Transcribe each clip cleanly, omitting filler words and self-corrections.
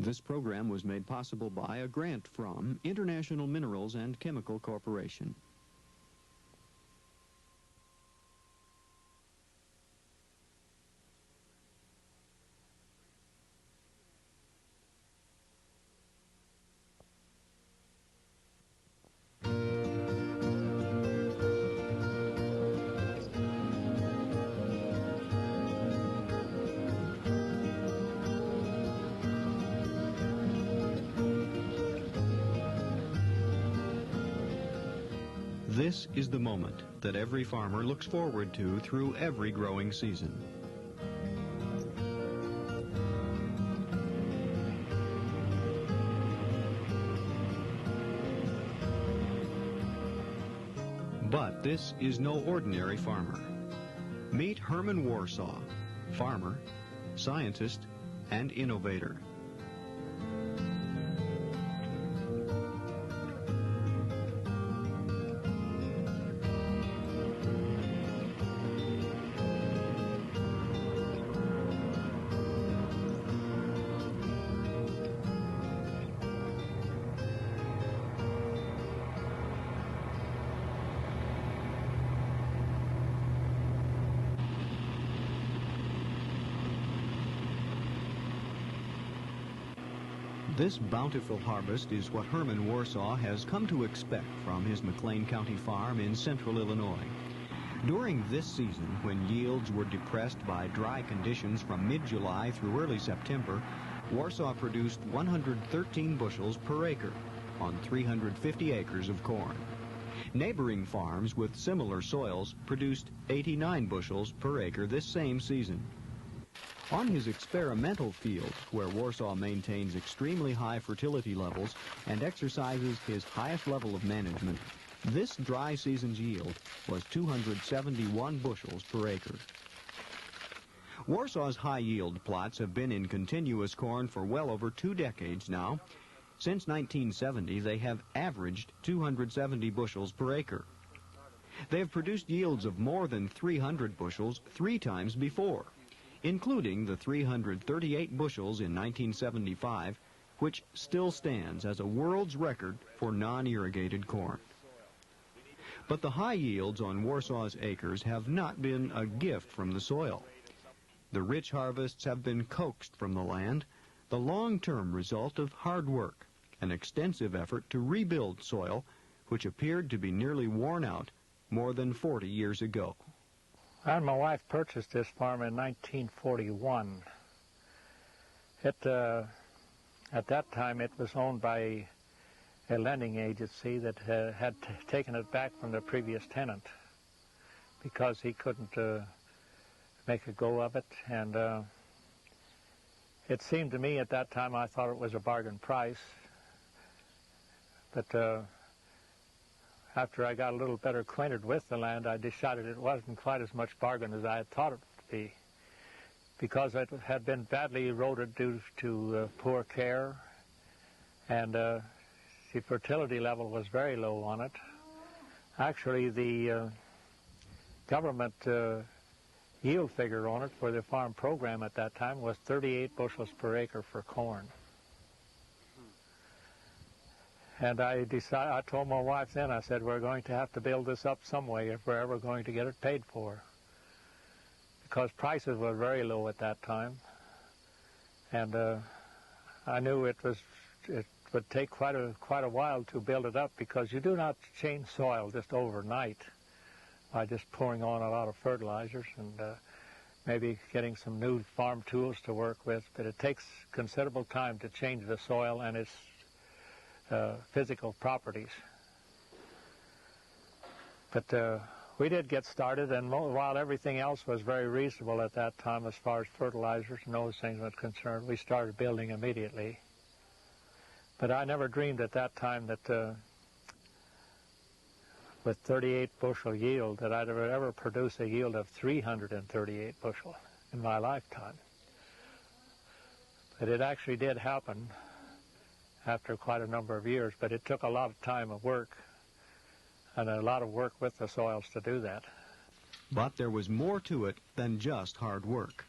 This program was made possible by a grant from International Minerals and Chemical Corporation. This is the moment that every farmer looks forward to through every growing season. But this is no ordinary farmer. Meet Herman Warsaw, farmer, scientist, and innovator. This bountiful harvest is what Herman Warsaw has come to expect from his McLean County farm in central Illinois. During this season, when yields were depressed by dry conditions from mid-July through early September, Warsaw produced 113 bushels per acre on 350 acres of corn. Neighboring farms with similar soils produced 89 bushels per acre this same season. On his experimental field, where Warsaw maintains extremely high fertility levels and exercises his highest level of management, this dry season's yield was 271 bushels per acre. Warsaw's high-yield plots have been in continuous corn for well over 2 decades now. Since 1970, they have averaged 270 bushels per acre. They have produced yields of more than 300 bushels 3 times before, including the 338 bushels in 1975, which still stands as a world's record for non-irrigated corn. But the high yields on Warsaw's acres have not been a gift from the soil. The rich harvests have been coaxed from the land, the long-term result of hard work, an extensive effort to rebuild soil, which appeared to be nearly worn out more than 40 years ago. I and my wife purchased this farm in 1941. At that time, it was owned by a lending agency that had taken it back from the previous tenant because he couldn't make a go of it. And it seemed to me at that time, I thought it was a bargain price. But after I got a little better acquainted with the land, I decided it wasn't quite as much bargain as I had thought it would be, because it had been badly eroded due to poor care, and the fertility level was very low on it. Actually, the government yield figure on it for the farm program at that time was 38 bushels per acre for corn. And I told my wife then, I said, we're going to have to build this up some way if we're ever going to get it paid for, because prices were very low at that time. And I knew it would take quite a while to build it up, because you do not change soil just overnight by just pouring on a lot of fertilizers and maybe getting some new farm tools to work with. But it takes considerable time to change the soil and its physical properties. But we did get started, and while everything else was very reasonable at that time as far as fertilizers and those things were concerned, we started building immediately. But I never dreamed at that time that with 38 bushel yield that I'd ever produce a yield of 338 bushel in my lifetime. But it actually did happen after quite a number of years, but it took a lot of time of work and a lot of work with the soils to do that. But there was more to it than just hard work.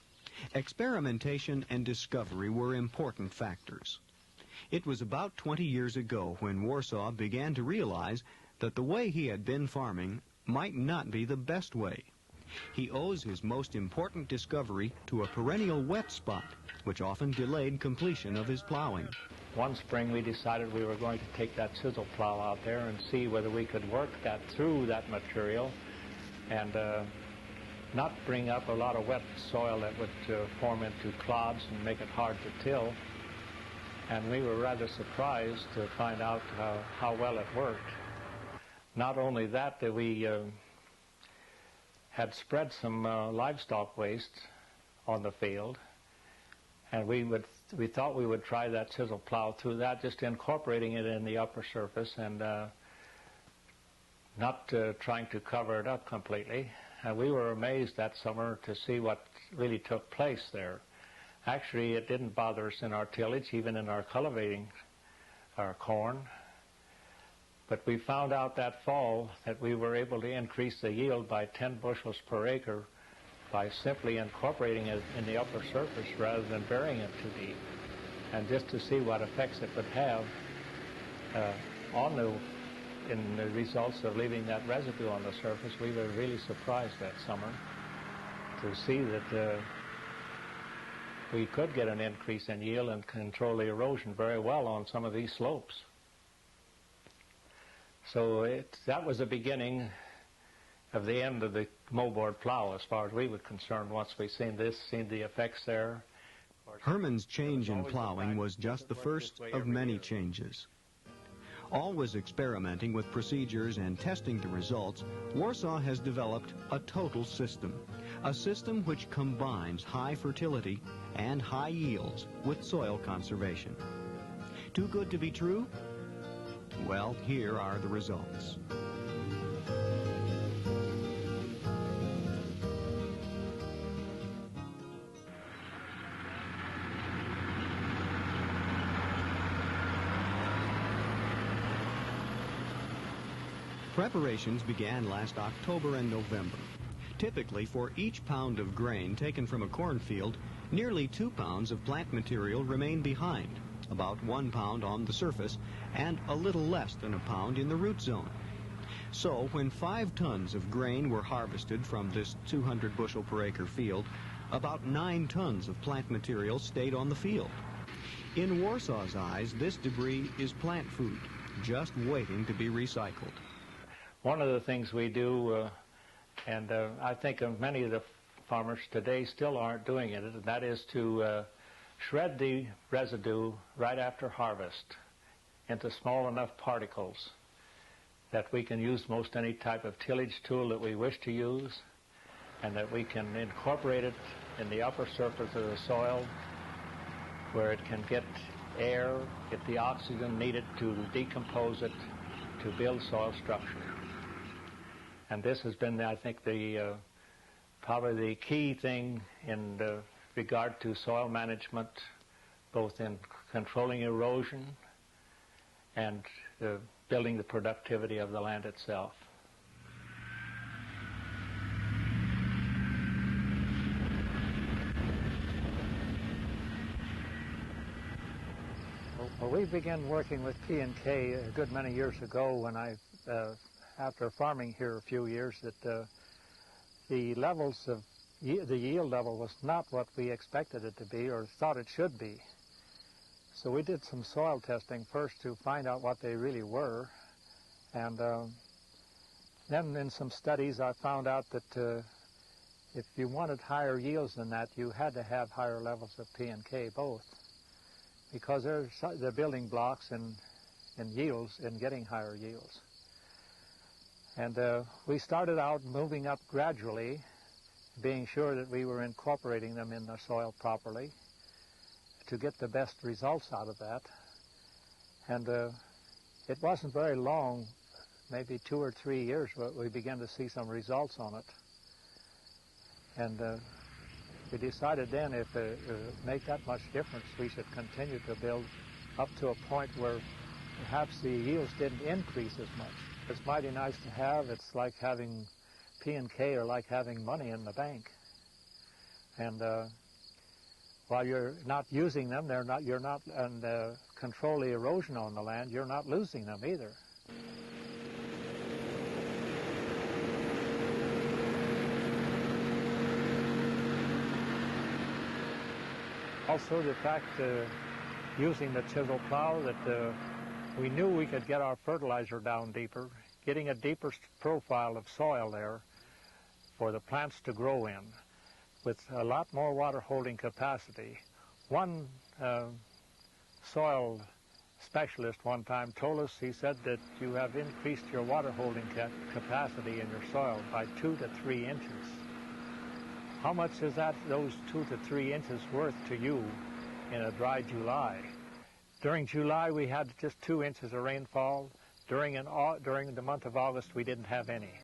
Experimentation and discovery were important factors. It was about 20 years ago when Warsaw began to realize that the way he had been farming might not be the best way. He owes his most important discovery to a perennial wet spot, which often delayed completion of his plowing. One spring we decided we were going to take that chisel plow out there and see whether we could work that through that material and not bring up a lot of wet soil that would form into clods and make it hard to till. And we were rather surprised to find out how well it worked. Not only that, we had spread some livestock waste on the field, and we thought we would try that chisel plow through that, just incorporating it in the upper surface and not trying to cover it up completely. And we were amazed that summer to see what really took place there. Actually, it didn't bother us in our tillage, even in our cultivating our corn. But we found out that fall that we were able to increase the yield by 10 bushels per acre by simply incorporating it in the upper surface rather than burying it too deep. And just to see what effects it would have in the results of leaving that residue on the surface, we were really surprised that summer to see that we could get an increase in yield and control the erosion very well on some of these slopes. So that was the beginning of the end of the moldboard plow as far as we were concerned once we seen the effects there. Herman's change in plowing was just the first of many changes. Always experimenting with procedures and testing the results, Warsaw has developed a total system. A system which combines high fertility and high yields with soil conservation. Too good to be true? Well, here are the results. Preparations began last October and November. Typically, for each pound of grain taken from a cornfield, nearly 2 pounds of plant material remain behind, about 1 pound on the surface, and a little less than a pound in the root zone. So, when 5 tons of grain were harvested from this 200 bushel per acre field, about 9 tons of plant material stayed on the field. In Warsaw's eyes, this debris is plant food, just waiting to be recycled. One of the things we do, and I think many of the farmers today still aren't doing it, and that is to shred the residue right after harvest into small enough particles that we can use most any type of tillage tool that we wish to use, and that we can incorporate it in the upper surface of the soil where it can get air, get the oxygen needed to decompose it, to build soil structure. And this has been, I think, probably the key thing in regard to soil management, both in controlling erosion and building the productivity of the land itself. Well, we began working with P&K a good many years ago when after farming here a few years, that the levels of the yield level was not what we expected it to be or thought it should be. So we did some soil testing first to find out what they really were, and then in some studies I found out that if you wanted higher yields than that, you had to have higher levels of P&K both, because they're building blocks in yields, in getting higher yields. And we started out moving up gradually, being sure that we were incorporating them in the soil properly to get the best results out of that. And it wasn't very long, maybe 2 or 3 years, but we began to see some results on it. And we decided then if it made that much difference, we should continue to build up to a point where perhaps the yields didn't increase as much. It's mighty nice to have. It's like having P&K or like having money in the bank. And while you're not using them, you're not control the erosion on the land, you're not losing them either. Also the fact, using the chisel plow, that we knew we could get our fertilizer down deeper, getting a deeper profile of soil there for the plants to grow in, with a lot more water holding capacity. One soil specialist one time told us, he said that you have increased your water holding capacity in your soil by 2 to 3 inches. How much is that, those 2 to 3 inches worth to you in a dry July? During July we had just 2 inches of rainfall. During the month of August we didn't have any.